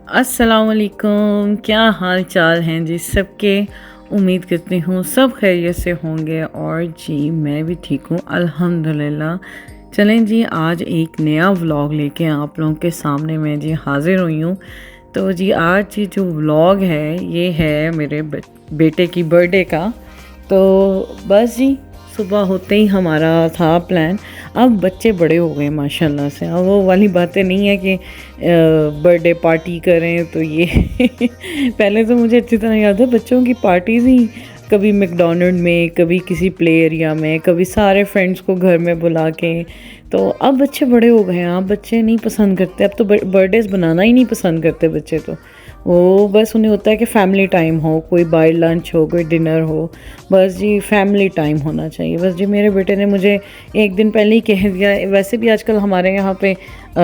अस्सलामुअलैकुम, क्या हाल चाल हैं जी सबके। उम्मीद करती हूँ सब खैरियत से होंगे और जी मैं भी ठीक हूँ अल्हम्दुलिल्लाह। चलें जी, आज एक नया व्लॉग लेके आप लोगों के सामने मैं जी हाज़िर हुई हूँ। तो जी आज ये जो व्लॉग है ये है मेरे बेटे की बर्थडे का। तो बस जी सुबह होते ही हमारा था प्लान। अब बच्चे बड़े हो गए माशाल्लाह से, अब वो वाली बातें नहीं है कि बर्थडे पार्टी करें तो ये पहले तो मुझे अच्छी तरह याद है बच्चों की पार्टीज़ ही, कभी मैकडोनल्ड में, कभी किसी प्ले एरिया में, कभी सारे फ्रेंड्स को घर में बुला के। तो अब बच्चे बड़े हो गए हैं, अब बच्चे नहीं पसंद करते, अब तो बर्थडेज़ बनाना ही नहीं पसंद करते बच्चे। तो वो बस उन्हें होता है कि फ़ैमिली टाइम हो, कोई बाहर लंच हो, कोई डिनर हो, बस जी फ़ैमिली टाइम होना चाहिए। बस जी मेरे बेटे ने मुझे एक दिन पहले ही कह दिया। वैसे भी आजकल हमारे यहाँ पे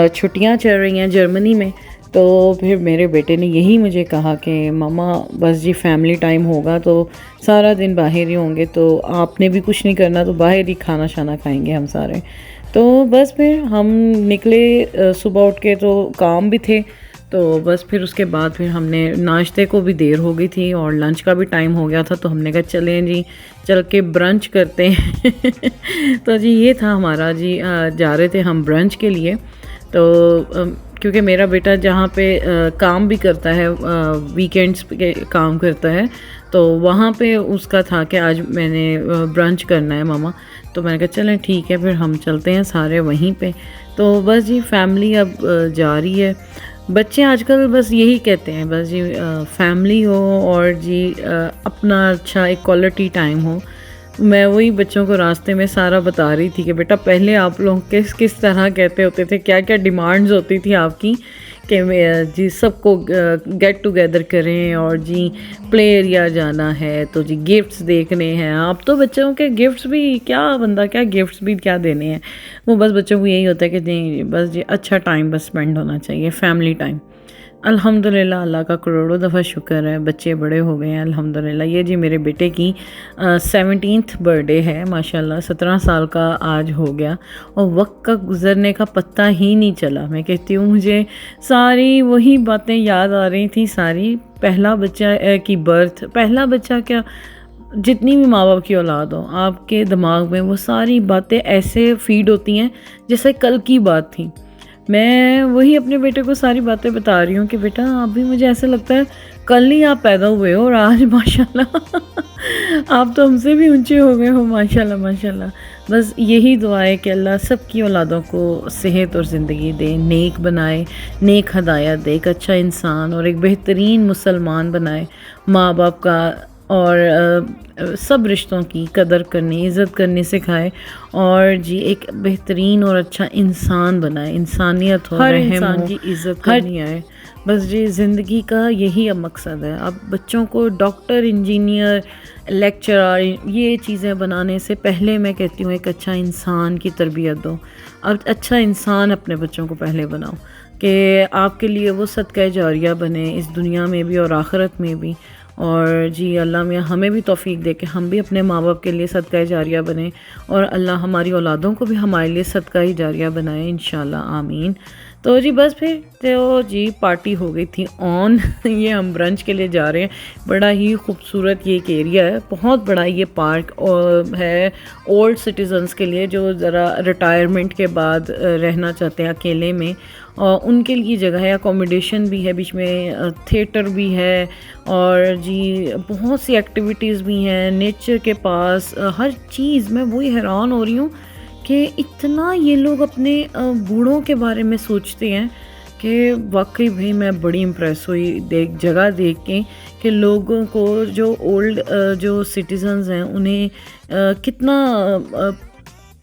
छुट्टियाँ चल रही हैं जर्मनी में, तो फिर मेरे बेटे ने यही मुझे कहा कि मम्मा बस जी फ़ैमिली टाइम होगा तो सारा दिन बाहर ही होंगे, तो आपने भी कुछ नहीं करना, तो बाहर ही खाना शाना खाएंगे हम सारे। तो बस फिर हम निकले सुबह उठ के, तो काम भी थे। तो बस फिर उसके बाद फिर हमने नाश्ते को भी देर हो गई थी और लंच का भी टाइम हो गया था, तो हमने कहा चलें जी चल के ब्रंच करते हैं। तो जी ये था हमारा जी, जा रहे थे हम ब्रंच के लिए। तो क्योंकि मेरा बेटा जहाँ पे काम भी करता है, वीकेंड्स पे काम करता है, तो वहाँ पे उसका था कि आज मैंने ब्रंच करना है मामा। तो मैंने कहा चलें ठीक है, फिर हम चलते हैं सारे वहीं पे। तो बस जी फैमिली अब जा रही है। बच्चे आजकल बस यही कहते हैं बस जी फैमिली हो और जी अपना अच्छा एक क्वालिटी टाइम हो। मैं वही बच्चों को रास्ते में सारा बता रही थी कि बेटा पहले आप लोग किस किस तरह कहते होते थे, क्या क्या डिमांड्स होती थी आपकी कि जी सबको गेट टुगेदर करें और जी प्ले एरिया जाना है, तो जी गिफ्ट्स देखने हैं। आप तो बच्चों के गिफ्ट्स भी क्या, बंदा क्या गिफ्ट्स भी क्या देने हैं। वो बस बच्चों को यही होता है कि नहीं बस जी अच्छा टाइम बस स्पेंड होना चाहिए, फैमिली टाइम। अल्हम्दुलिल्लाह, अल्लाह का करोड़ों दफ़ा शुक्र है बच्चे बड़े हो गए हैं अल्हम्दुलिल्लाह। ये जी मेरे बेटे की 17th बर्थडे है माशाल्लाह, 17 साल का आज हो गया और वक्त का गुज़रने का पत्ता ही नहीं चला। मैं कहती हूँ मुझे सारी वही बातें याद आ रही थी सारी। पहला बच्चा की बर्थ, पहला बच्चा क्या, जितनी भी माँ बाप की औलाद हो आपके दिमाग में वो सारी बातें ऐसे फीड होती हैं जैसे कल की बात थी। मैं वही अपने बेटे को सारी बातें बता रही हूँ कि बेटा अभी मुझे ऐसा लगता है कल ही आप पैदा हुए हो और आज माशाल्लाह आप तो हमसे भी ऊंचे हो गए हो माशाल्लाह माशाल्लाह। बस यही दुआ है कि अल्लाह सबकी औलादों को सेहत और ज़िंदगी दे, नेक बनाए, नेक हदायत दे, एक अच्छा इंसान और एक बेहतरीन मुसलमान बनाए, माँ बाप का और सब रिश्तों की कदर करनी, इज़्ज़त करनी सिखाए और जी एक बेहतरीन और अच्छा इंसान बनाए, इंसानियत हो, हर इंसान की इज़्ज़त करनी आए। बस जी ज़िंदगी का यही अब मकसद है। अब बच्चों को डॉक्टर, इंजीनियर, लेक्चरर ये चीज़ें बनाने से पहले मैं कहती हूँ एक अच्छा इंसान की तरबियत दो। अब अच्छा इंसान अपने बच्चों को पहले बनाओ कि आपके लिए वो सदका जारिया बने इस दुनिया में भी और आखिरत में भी। और जी अल्लाह मियाँ हमें भी तौफीक दे कि हम भी अपने माँ बाप के लिए सदका जारिया बने और अल्लाह हमारी औलादों को भी हमारे लिए सदका ही जारिया बनाए इंशाल्लाह, आमीन। तो जी बस फिर तो जी पार्टी हो गई थी ऑन। ये हम ब्रंच के लिए जा रहे हैं। बड़ा ही खूबसूरत ये एक एरिया है, बहुत बड़ा ये पार्क और है ओल्ड सिटीजन्स के लिए जो ज़रा रिटायरमेंट के बाद रहना चाहते हैं अकेले में, और उनके लिए जगह है। अकोमोडेशन भी है, बीच में थिएटर भी है और जी बहुत सी एक्टिविटीज़ भी हैं नेचर के पास। हर चीज़ मैं वही हैरान हो रही हूँ कि इतना ये लोग अपने बूढ़ों के बारे में सोचते हैं कि वाकई भाई मैं बड़ी इम्प्रेस हुई जगह देख के कि लोगों को जो ओल्ड जो सिटीजन्स हैं उन्हें कितना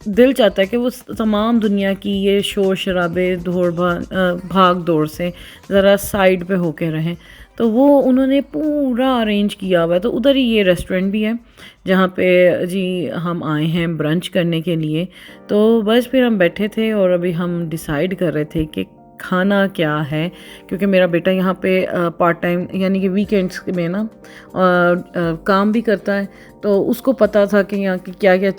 दिल चाहता है कि वो तमाम दुनिया की ये शोर शराबे भाग दौड़ से ज़रा साइड पे होके रहें। तो वो उन्होंने पूरा अरेंज किया हुआ है। तो उधर ही ये रेस्टोरेंट भी है जहाँ पे जी हम आए हैं ब्रंच करने के लिए। तो बस फिर हम बैठे थे और अभी हम डिसाइड कर रहे थे कि खाना क्या है, क्योंकि मेरा बेटा यहाँ पे पार्ट टाइम यानी कि वीकेंड्स में ना काम भी करता है, तो उसको पता था कि यहाँ की क्या क्या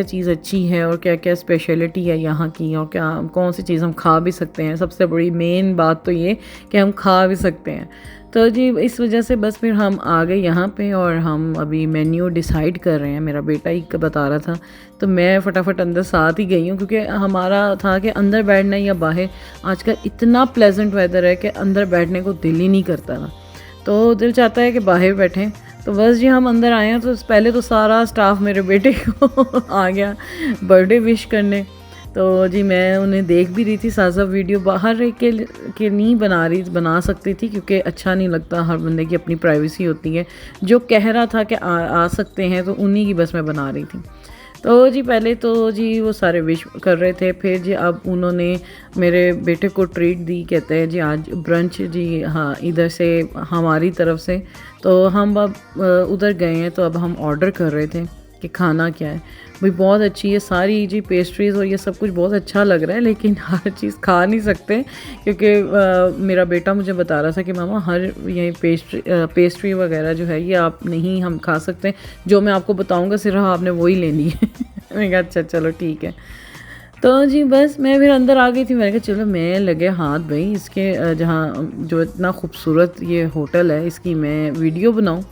चीज़ अच्छी है और क्या क्या स्पेशलिटी है यहाँ की, और क्या कौन सी चीज़ हम खा भी सकते हैं। सबसे बड़ी मेन बात तो ये कि हम खा भी सकते हैं। तो जी इस वजह से बस फिर हम आ गए यहाँ पे और हम अभी मेन्यू डिसाइड कर रहे हैं। मेरा बेटा ही बता रहा था, तो मैं फटाफट अंदर साथ ही गई हूँ, क्योंकि हमारा था कि अंदर बैठना या बाहर। आजकल इतना प्लेजेंट वेदर है कि अंदर बैठने को दिल ही नहीं करता था, तो दिल चाहता है कि बाहर बैठें। तो बस जी हम अंदर आए हैं, तो पहले तो सारा स्टाफ मेरे बेटे को आ गया बर्थडे विश करने। तो जी मैं उन्हें देख भी रही थी, साथ साथ वीडियो बाहर रह के नहीं बना सकती थी, क्योंकि अच्छा नहीं लगता, हर बंदे की अपनी प्राइवेसी होती है। जो कह रहा था कि आ सकते हैं, तो उन्हीं की बस मैं बना रही थी। तो जी पहले तो जी वो सारे विश कर रहे थे, फिर जी अब उन्होंने मेरे बेटे को ट्रीट दी, कहते हैं जी आज ब्रंच जी, हाँ इधर से हमारी तरफ से। तो हम अब उधर गए हैं, तो अब हम ऑर्डर कर रहे थे कि खाना क्या है। भाई बहुत अच्छी है सारी जी पेस्ट्रीज़ और ये सब कुछ बहुत अच्छा लग रहा है, लेकिन हर चीज़ खा नहीं सकते, क्योंकि मेरा बेटा मुझे बता रहा था कि मामा हर ये पेस्ट्री वगैरह जो है ये आप नहीं हम खा सकते, जो मैं आपको बताऊंगा सिर्फ आपने वही लेनी है। मैंने कहा अच्छा चलो ठीक है। तो जी बस मैं फिर अंदर आ गई थी, मैंने कहा चलो मैं लगे हाथ भाई इसके जहाँ जो इतना खूबसूरत ये होटल है इसकी मैं वीडियो बनाऊँ।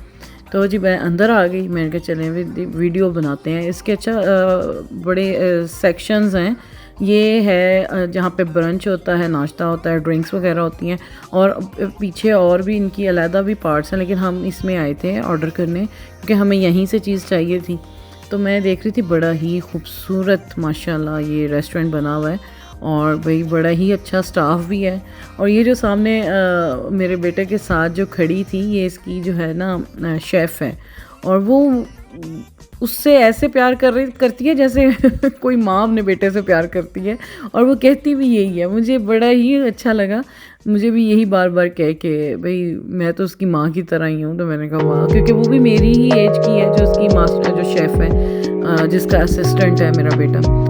तो जी मैं अंदर आ गई, मैंने कहा चलें वीडियो बनाते हैं इसके। अच्छा बड़े सेक्शंस हैं, ये है जहाँ पे ब्रंच होता है, नाश्ता होता है, ड्रिंक्स वगैरह होती हैं, और पीछे और भी इनकी अलहदा भी पार्ट्स हैं, लेकिन हम इसमें आए थे ऑर्डर करने क्योंकि हमें यहीं से चीज़ चाहिए थी। तो मैं देख रही थी बड़ा ही खूबसूरत माशाल्लाह ये रेस्टोरेंट बना हुआ है, और भाई बड़ा ही अच्छा स्टाफ भी है। और ये जो सामने मेरे बेटे के साथ जो खड़ी थी, ये इसकी जो है ना शेफ़ है, और वो उससे ऐसे प्यार करती है जैसे कोई माँ अपने बेटे से प्यार करती है, और वो कहती भी यही है। मुझे बड़ा ही अच्छा लगा, मुझे भी यही बार बार कह के भाई मैं तो उसकी माँ की तरह ही हूँ। तो मैंने कहा वाह, क्योंकि वो भी मेरी ही एज की है जो उसकी मास्टर जो शेफ़ है, जिसका असिस्टेंट है मेरा बेटा।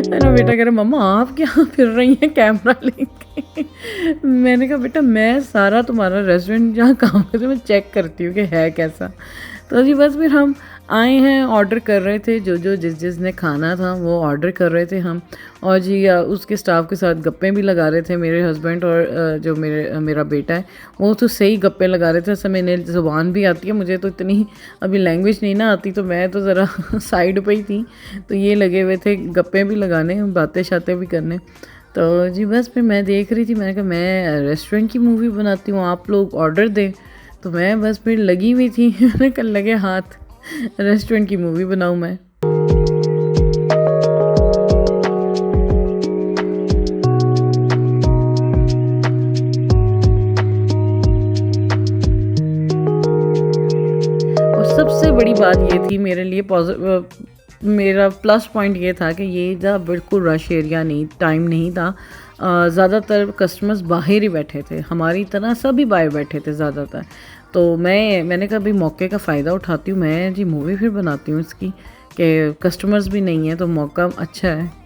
मेरा बेटा कह रहा मम्मा आप क्या फिर रही हैं कैमरा लेके। मैंने कहा बेटा मैं सारा तुम्हारा रेस्टोरेंट जहाँ काम करती हूँ मैं चेक करती हूँ कि है कैसा। तो जी बस फिर हम आए हैं, ऑर्डर कर रहे थे, जो जिसने खाना था वो ऑर्डर कर रहे थे हम। और जी उसके स्टाफ के साथ गप्पे भी लगा रहे थे मेरे हस्बैंड, और जो मेरा बेटा है वो तो सही गप्पे लगा रहे थे। ऐसा मैंने ज़ुबान भी आती है, मुझे तो इतनी अभी लैंग्वेज नहीं ना आती, तो मैं तो ज़रा साइड पे ही थी, तो ये लगे हुए थे गप्पे भी लगाने, बातें शातें भी करने। तो जी बस फिर मैं देख रही थी, मैंने कहा मैं रेस्टोरेंट की मूवी बनाती हूँ, आप लोग ऑर्डर दें। तो मैं बस फिर लगी हुई थी, मैंने कल लगे हाथ रेस्टोरेंट की मूवी बनाऊँ मैं। और सबसे बड़ी बात ये थी मेरे लिए मेरा प्लस पॉइंट ये था कि ये था बिल्कुल रश एरिया नहीं, टाइम नहीं था। ज़्यादातर कस्टमर्स बाहर ही बैठे थे, हमारी तरह सभी बाहर बैठे थे ज़्यादातर। तो मैंने कहा भाई मौके का फ़ायदा उठाती हूँ मैं, जी मूवी फिर बनाती हूँ इसकी, कि कस्टमर्स भी नहीं है तो मौका अच्छा है।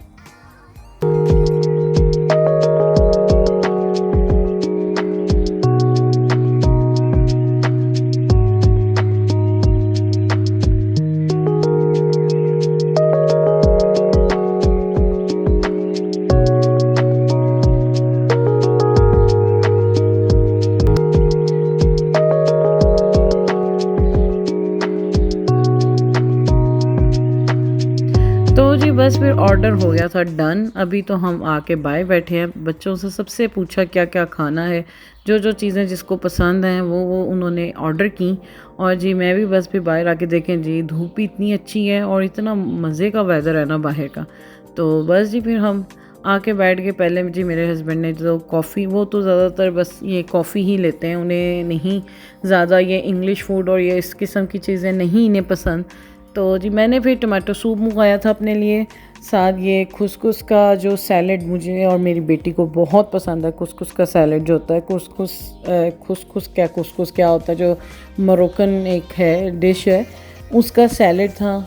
तो जी बस फिर ऑर्डर हो गया था डन। अभी तो हम आके बाय बैठे हैं, बच्चों से सबसे पूछा क्या क्या खाना है, जो चीज़ें जिसको पसंद हैं वो उन्होंने ऑर्डर की। और जी मैं भी बस फिर बाहर आके देखें जी धूप भी इतनी अच्छी है और इतना मज़े का वेदर है ना बाहर का। तो बस जी फिर हम आके बैठ के पहले जी मेरे हस्बैंड ने जो कॉफ़ी, वो तो ज़्यादातर बस ये कॉफ़ी ही लेते हैं, उन्हें नहीं ज़्यादा ये इंग्लिश फूड और ये इस किस्म की चीज़ें नहीं इन्हें पसंद। तो जी मैंने फिर टमाटो सूप मंगाया था अपने लिए, साथ ये खुसखुस का जो सैलेड मुझे और मेरी बेटी को बहुत पसंद है। खुसखुस का सैलेड जो होता है, खुसखुस क्या होता है, जो मोरक्कन एक है डिश है, उसका सैलेड था।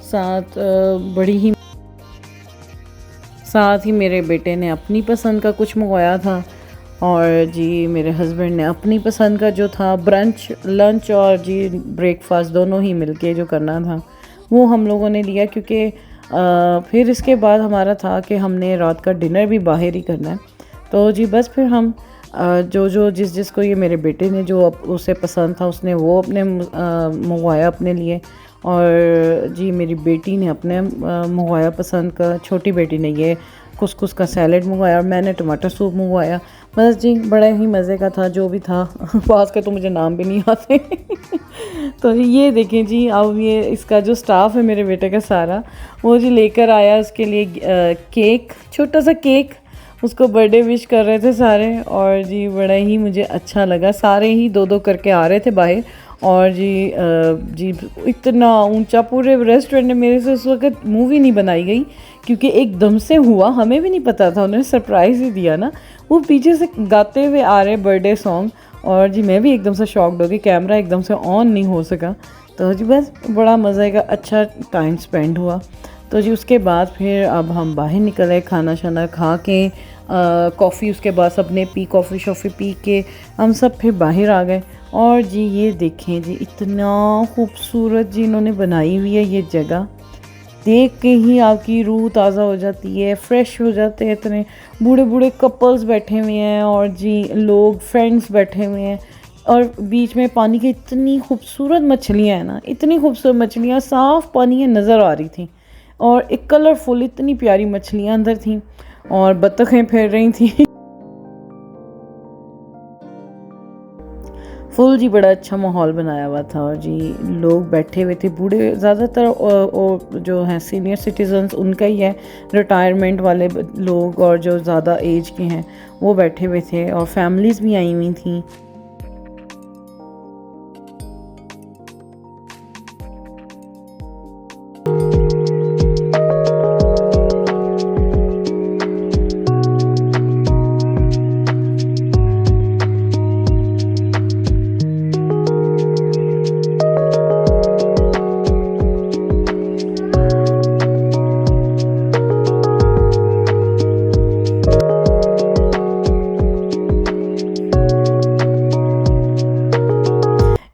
साथ ही मेरे बेटे ने अपनी पसंद का कुछ मंगवाया था और जी मेरे हस्बैंड ने अपनी पसंद का जो था ब्रंच, लंच और जी ब्रेकफास्ट दोनों ही मिलके जो करना था वो हम लोगों ने लिया, क्योंकि फिर इसके बाद हमारा था कि हमने रात का डिनर भी बाहर ही करना है। तो जी बस फिर हम जिसको ये मेरे बेटे ने जो उसे पसंद था उसने वो अपने मंगवाया अपने लिए, और जी मेरी बेटी ने अपने मंगवाया पसंद का। छोटी बेटी ने ये खुसखुस का सैलेड मंगवाया और मैंने टमाटर सूप मंगवाया। बस जी बड़ा ही मज़े का था जो भी था। पास के तो मुझे नाम भी नहीं आते। तो ये देखें जी, अब ये इसका जो स्टाफ है मेरे बेटे का सारा, वो जी लेकर आया उसके लिए केक, छोटा सा केक, उसको बर्थडे विश कर रहे थे सारे। और जी बड़ा ही मुझे अच्छा लगा, सारे ही दो दो करके आ रहे थे बाहर। और जी इतना ऊंचा, पूरे रेस्टोरेंट में मेरे से उस वक्त मूवी नहीं बनाई गई, क्योंकि एकदम से हुआ, हमें भी नहीं पता था, उन्होंने सरप्राइज़ ही दिया ना। वो पीछे से गाते हुए आ रहे बर्थडे सॉन्ग, और जी मैं भी एकदम से शॉक्ड हो गई, कैमरा एकदम से ऑन नहीं हो सका। तो जी बस बड़ा मज़े का अच्छा टाइम स्पेंड हुआ। तो जी उसके बाद फिर अब हम बाहर निकले, खाना शाना खा के, कॉफ़ी उसके बाद सबने पी, कॉफ़ी शॉफ़ी पी के हम सब फिर बाहर आ गए। और जी ये देखें जी, इतना खूबसूरत जी इन्होंने बनाई हुई है ये जगह, देख के ही आपकी रूह ताज़ा हो जाती है, फ्रेश हो जाते हैं। इतने बूढ़े बूढ़े कपल्स बैठे हुए हैं और जी लोग फ्रेंड्स बैठे हुए हैं, और बीच में पानी की इतनी खूबसूरत मछलियाँ हैं ना, इतनी खूबसूरत मछलियाँ, साफ़ पानी में नज़र आ रही थी, और एक कलरफुल इतनी प्यारी मछलियाँ अंदर थीं, और बत्तखें फिर रही थी। फुल जी बड़ा अच्छा माहौल बनाया हुआ था, और जी लोग बैठे हुए थे, बूढ़े ज़्यादातर, और जो हैं सीनियर सिटीजन्स उनका ही है, रिटायरमेंट वाले लोग और जो ज़्यादा एज के हैं वो बैठे हुए थे, और फैमिलीज़ भी आई हुई थी।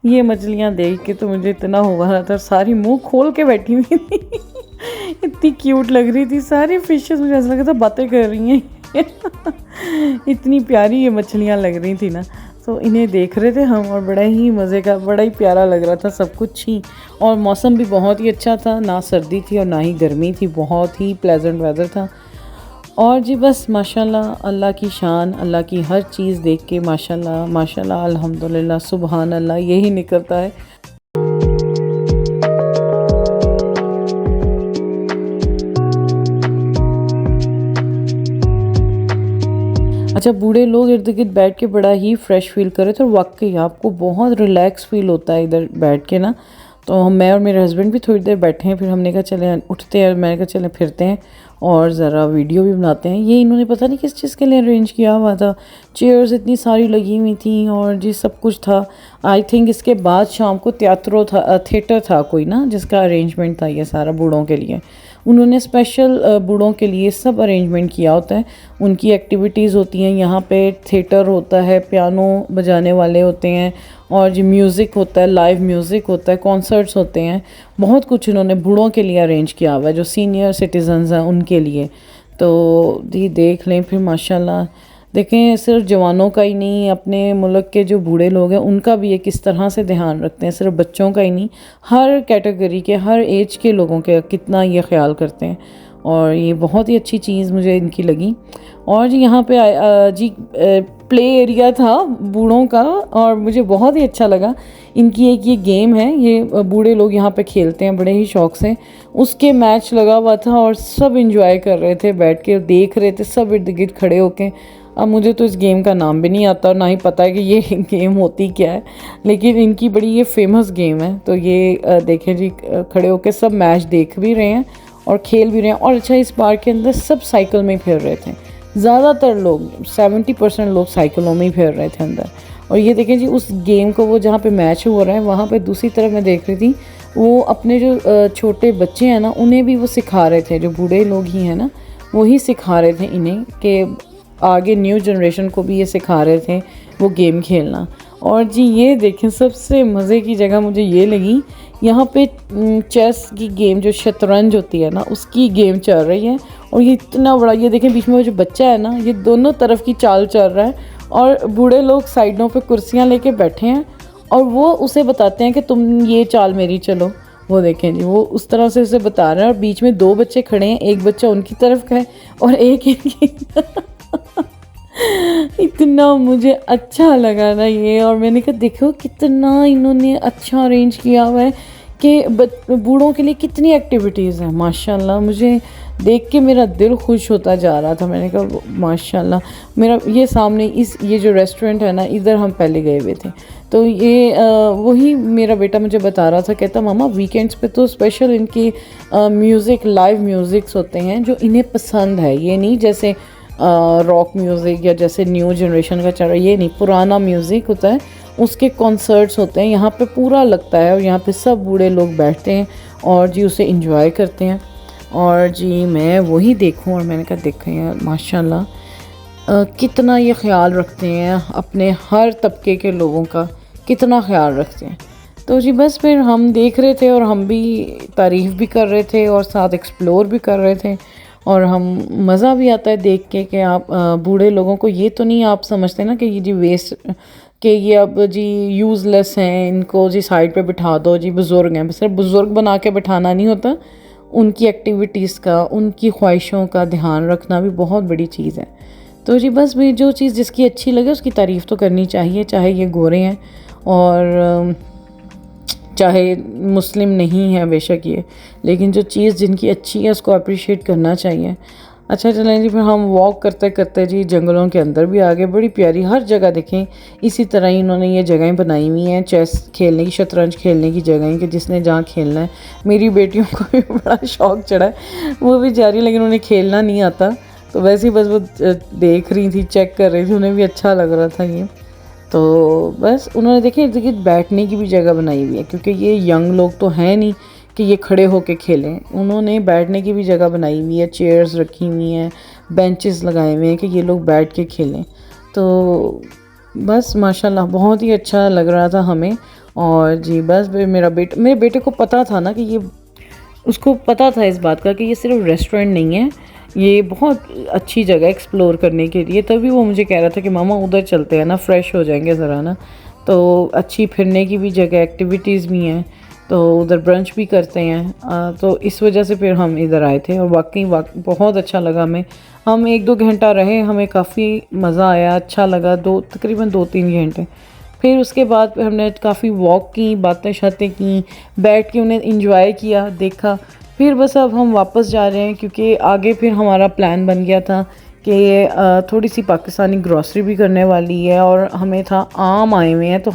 ये मछलियाँ देख के तो मुझे इतना हुआ रहा था, सारी मुंह खोल के बैठी हुई थी। इतनी क्यूट लग रही थी सारी फिशेस, मुझे ऐसा लगा था बातें कर रही हैं। इतनी प्यारी ये मछलियाँ लग रही थी ना, तो इन्हें देख रहे थे हम, और बड़ा ही मज़े का, बड़ा ही प्यारा लग रहा था सब कुछ ही। और मौसम भी बहुत ही अच्छा था, ना सर्दी थी और ना ही गर्मी थी, बहुत ही प्लेजेंट वेदर था। और जी बस माशाल्लाह, अल्लाह की शान, अल्लाह की हर चीज़ देख के माशाल्लाह माशाल्लाह अल्हम्दुलिल्लाह सुबहान अल्लाह यही निकलता है। अच्छा, बूढ़े लोग इर्द गिर्द बैठ के बड़ा ही फ्रेश फील कर रहे थे, और वाकई आपको बहुत रिलैक्स फील होता है इधर बैठ के ना। तो मैं और मेरे हस्बैंड भी थोड़ी देर बैठे हैं, फिर हमने कहा चले उठते हैं, मैंने कहा चले फिरते हैं और ज़रा वीडियो भी बनाते हैं। ये इन्होंने पता नहीं किस चीज़ के लिए अरेंज किया हुआ था, चेयर्स इतनी सारी लगी हुई थी और जी सब कुछ था। आई थिंक इसके बाद शाम को थिएटर था कोई ना, जिसका अरेंजमेंट था ये सारा बूढ़ों के लिए। उन्होंने स्पेशल बूढ़ों के लिए सब अरेंजमेंट किया होता है, उनकी एक्टिविटीज़ होती हैं यहाँ पे, थिएटर होता है, पियानो बजाने वाले होते हैं, और जी म्यूज़िक होता है, लाइव म्यूज़िक होता है, कॉन्सर्ट्स होते हैं, बहुत कुछ इन्होंने बूढ़ों के लिए अरेंज किया हुआ है, जो सीनियर सिटीजन्स हैं उनके लिए। तो जी देख लें फिर माशाल्लाह, देखें सिर्फ जवानों का ही नहीं, अपने मुल्क के जो बूढ़े लोग हैं उनका भी ये किस तरह से ध्यान रखते हैं, सिर्फ बच्चों का ही नहीं, हर कैटेगरी के, हर एज के लोगों के कितना ये ख्याल करते हैं। और ये बहुत ही अच्छी चीज़ मुझे इनकी लगी। और जी यहाँ पे जी प्ले एरिया था बूढ़ों का, और मुझे बहुत ही अच्छा लगा। इनकी एक ये गेम है, ये बूढ़े लोग यहाँ पे खेलते हैं बड़े ही शौक से। उसके मैच लगा हुआ था और सब इंजॉय कर रहे थे, बैठ के देख रहे थे सब इर्द गिर्द खड़े होके। अब मुझे तो इस गेम का नाम भी नहीं आता और ना ही पता है कि ये गेम होती क्या है, लेकिन इनकी बड़ी ये फेमस गेम है। तो ये देखें जी, खड़े होके सब मैच देख भी रहे हैं और खेल भी रहे हैं। और अच्छा, इस पार्क के अंदर सब साइकिल में फिर रहे थे, ज़्यादातर लोग 70% लोग साइकिलों में ही फिर रहे थे अंदर। और ये देखें जी, उस गेम को वो जहाँ पे मैच हो रहा है वहाँ पे दूसरी तरफ मैं देख रही थी, वो अपने जो छोटे बच्चे हैं ना उन्हें भी वो सिखा रहे थे, जो बूढ़े लोग ही हैं ना वही सिखा रहे थे इन्हें, कि आगे न्यू जनरेशन को भी ये सिखा रहे थे वो गेम खेलना। और जी ये देखें, सबसे मज़े की जगह मुझे ये लगी, यहाँ पे चेस की गेम, जो शतरंज होती है ना उसकी गेम चल रही है। और ये इतना बड़ा, ये देखें बीच में वो जो बच्चा है ना, ये दोनों तरफ की चाल चल रहा है और बूढ़े लोग साइडों पे कुर्सियाँ लेके बैठे हैं और वो उसे बताते हैं कि तुम ये चाल मेरी चलो। वो देखें जी, वो उस तरह से उसे बता रहे हैं और बीच में दो बच्चे खड़े हैं, एक बच्चा उनकी तरफ का है और एक इनकी इतना मुझे अच्छा लगा ना ये। और मैंने कहा देखो कितना इन्होंने अच्छा अरेंज किया हुआ है कि बूढ़ों के लिए कितनी एक्टिविटीज़ हैं माशाल्लाह। मुझे देख के मेरा दिल खुश होता जा रहा था। मैंने कहा माशाल्लाह। मेरा ये सामने ये जो रेस्टोरेंट है ना, इधर हम पहले गए हुए थे, तो ये वही मेरा बेटा मुझे बता रहा था, कहता मामा वीकेंड्स पे तो स्पेशल इनके म्यूज़िक, लाइव म्यूज़िक्स होते हैं जो इन्हें पसंद है। ये नहीं जैसे रॉक म्यूज़िक या जैसे न्यू जनरेशन का चल रहा है, ये नहीं, पुराना म्यूज़िक होता है, उसके कॉन्सर्ट्स होते हैं यहाँ पे, पूरा लगता है। और यहाँ पे सब बूढ़े लोग बैठते हैं और जी उसे इंजॉय करते हैं। और जी मैं वही देखूं, और मैंने कहा देखें यार माशाल्लाह कितना ये ख्याल रखते हैं अपने हर तबके के लोगों का, कितना ख्याल रखते हैं। तो जी बस फिर हम देख रहे थे और हम भी तारीफ़ भी कर रहे थे और साथ एक्सप्लोर भी कर रहे थे। और हम मज़ा भी आता है देख के कि आप बूढ़े लोगों को ये तो नहीं आप समझते ना कि ये जी वेस्ट, कि ये अब जी यूज़लेस हैं, इनको जी साइड पे बिठा दो, जी बुज़ुर्ग हैं। सिर्फ बुज़ुर्ग बना के बिठाना नहीं होता, उनकी एक्टिविटीज़ का, उनकी ख्वाहिशों का ध्यान रखना भी बहुत बड़ी चीज़ है। तो जी बस भी जो चीज़ जिसकी अच्छी लगे उसकी तारीफ़ तो करनी चाहिए, चाहे ये गोरे हैं और चाहे मुस्लिम नहीं है बेशक ये, लेकिन जो चीज़ जिनकी अच्छी है उसको अप्रिशिएट करना चाहिए। अच्छा चलें जी, फिर हम वॉक करते करते जी जंगलों के अंदर भी आ गए। बड़ी प्यारी हर जगह देखें इसी तरह ही इन्होंने ये जगहें बनाई हुई हैं चेस खेलने की, शतरंज खेलने की जगहें, कि जिसने जहाँ खेलना है। मेरी बेटियों को भी बड़ा शौक़ चढ़ा है, वो भी जा रही, लेकिन उन्हें खेलना नहीं आता, तो वैसे ही बस वो देख रही थी, चेक कर रही थी, उन्हें भी अच्छा लग रहा था ये। तो बस उन्होंने देखे देखिए बैठने की भी जगह बनाई हुई है, क्योंकि ये यंग लोग तो हैं नहीं कि ये खड़े होके खेलें, उन्होंने बैठने की भी जगह बनाई हुई है, चेयर्स रखी हुई हैं, बेंचेस लगाए हुए हैं कि ये लोग बैठ के खेलें। तो बस माशाल्लाह बहुत ही अच्छा लग रहा था हमें। और जी बस मेरे बेटे को पता था ना कि ये, उसको पता था इस बात का कि ये सिर्फ रेस्टोरेंट नहीं है, ये बहुत अच्छी जगह एक्सप्लोर करने के लिए। तभी वो मुझे कह रहा था कि मामा उधर चलते हैं ना, फ्रेश हो जाएंगे ज़रा ना, तो अच्छी फिरने की भी जगह, एक्टिविटीज़ भी हैं, तो उधर ब्रंच भी करते हैं। तो इस वजह से फिर हम इधर आए थे और वाकई बहुत अच्छा लगा हमें। हम 1-2 घंटा रहे, हमें काफ़ी मज़ा आया, अच्छा लगा, तकरीबन 2-3 घंटे। फिर उसके बाद हमने काफ़ी वॉक की, बातें शातें की, बैठ के उन्हें इंजॉय किया, देखा। फिर बस अब हम वापस जा रहे हैं, क्योंकि आगे फिर हमारा प्लान बन गया था कि थोड़ी सी पाकिस्तानी ग्रॉसरी भी करने वाली है और हमें था आम आए हुए हैं, तो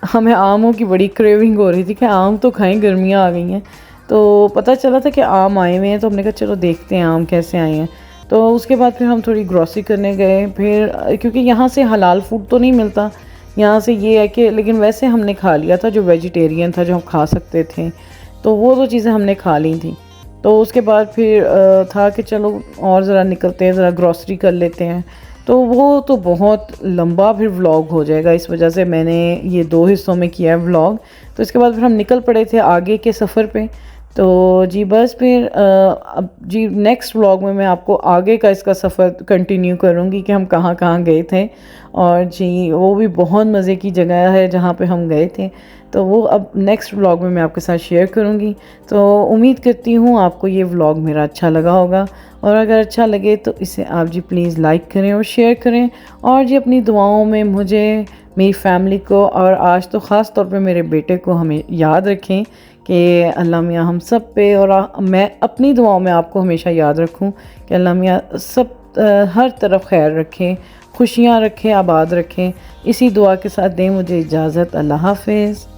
हमें आमों की बड़ी क्रेविंग हो रही थी कि आम तो खाएं, गर्मियाँ आ गई हैं। तो पता चला था कि आम आए हुए हैं, तो हमने कहा चलो देखते हैं आम कैसे आए हैं। तो उसके बाद फिर हम थोड़ी ग्रॉसरी करने गए। फिर क्योंकि यहाँ से हलाल फूड तो नहीं मिलता, यहाँ से ये है कि, लेकिन वैसे हमने खा लिया था जो वेजिटेरियन था, जो हम खा सकते थे, तो वो 2 चीज़ें हमने खा ली थी। तो उसके बाद फिर था कि चलो और ज़रा निकलते हैं, ज़रा ग्रॉसरी कर लेते हैं। तो वो तो बहुत लंबा फिर व्लॉग हो जाएगा, इस वजह से मैंने ये 2 हिस्सों में किया है व्लॉग। तो इसके बाद फिर हम निकल पड़े थे आगे के सफ़र पे। तो जी बस फिर अब जी नेक्स्ट व्लॉग में मैं आपको आगे का इसका सफ़र कंटिन्यू करूँगी कि हम कहाँ कहाँ गए थे। और जी वो भी बहुत मज़े की जगह है जहाँ पे हम गए थे। तो वो अब नेक्स्ट व्लॉग में मैं आपके साथ शेयर करूँगी। तो उम्मीद करती हूँ आपको ये व्लॉग मेरा अच्छा लगा होगा, और अगर अच्छा लगे तो इसे आप जी प्लीज़ लाइक करें और शेयर करें, और जी अपनी दुआओं में मुझे, मेरी फैमिली को, और आज तो ख़ास तौर पे मेरे बेटे को हमें याद रखें कि अल्लाह मियाँ हम सब पे, और मैं अपनी दुआओं में आपको हमेशा याद रखूं कि अल्लाह मियाँ सब हर तरफ खैर रखें, खुशियाँ रखें, आबाद रखें। इसी दुआ के साथ दें मुझे इजाज़त। अल्लाह हाफ़िज़।